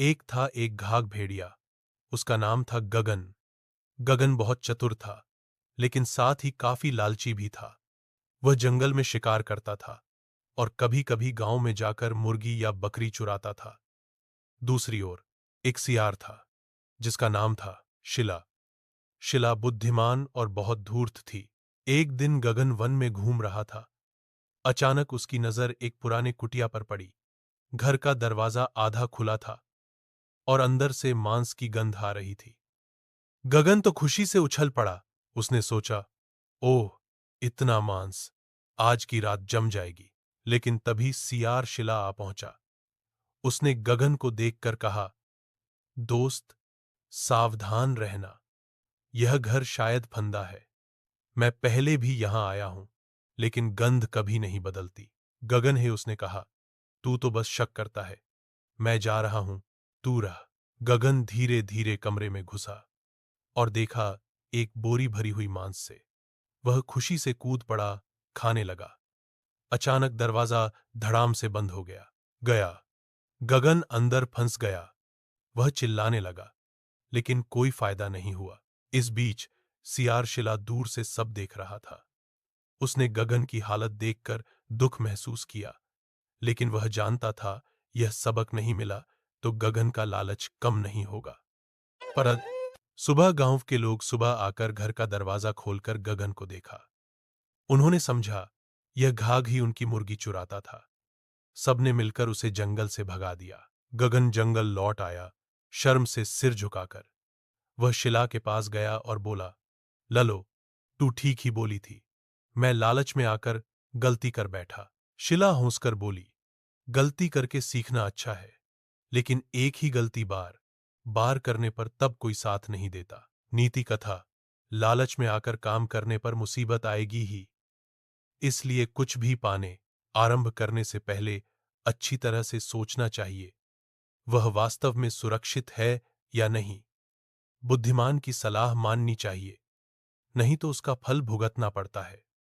एक था एक घाघ भेड़िया। उसका नाम था गगन। गगन बहुत चतुर था, लेकिन साथ ही काफी लालची भी था। वह जंगल में शिकार करता था और कभी-कभी गांव में जाकर मुर्गी या बकरी चुराता था। दूसरी ओर एक सियार था, जिसका नाम था शिला। शिला बुद्धिमान और बहुत धूर्त थी। एक दिन गगन वन में घूम रहा था। अचानक उसकी नजर एक पुराने कुटिया पर पड़ी। घर का दरवाजा आधा खुला था और अंदर से मांस की गंध आ रही थी। गगन तो खुशी से उछल पड़ा। उसने सोचा, ओह, इतना मांस, आज की रात जम जाएगी। लेकिन तभी सियार शिला आ पहुंचा। उसने गगन को देखकर कहा, दोस्त, सावधान रहना। यह घर शायद फंदा है। मैं पहले भी यहां आया हूं, लेकिन गंध कभी नहीं बदलती। गगन है, उसने कहा, तू तो बस शक करता है। मैं जा रहा हूं, तू रह। गगन धीरे धीरे कमरे में घुसा और देखा एक बोरी भरी हुई मांस से। वह खुशी से कूद पड़ा, खाने लगा। अचानक दरवाजा धड़ाम से बंद हो गया। गगन अंदर फंस गया। वह चिल्लाने लगा, लेकिन कोई फायदा नहीं हुआ। इस बीच सियार शिला दूर से सब देख रहा था। उसने गगन की हालत देखकर दुख महसूस किया, लेकिन वह जानता था यह सबक नहीं मिला तो गगन का लालच कम नहीं होगा। पर सुबह गांव के लोग सुबह आकर घर का दरवाजा खोलकर गगन को देखा। उन्होंने समझा यह घाघ ही उनकी मुर्गी चुराता था। सबने मिलकर उसे जंगल से भगा दिया। गगन जंगल लौट आया, शर्म से सिर झुकाकर। वह शिला के पास गया और बोला, ललो, तू ठीक ही बोली थी। मैं लालच में आकर गलती कर बैठा। शिला हंसकर बोली, गलती करके सीखना अच्छा है, लेकिन एक ही गलती बार बार करने पर तब कोई साथ नहीं देता। नीति कथा, लालच में आकर काम करने पर मुसीबत आएगी ही। इसलिए कुछ भी पाने, आरंभ करने से पहले अच्छी तरह से सोचना चाहिए, वह वास्तव में सुरक्षित है या नहीं। बुद्धिमान की सलाह माननी चाहिए, नहीं तो उसका फल भुगतना पड़ता है।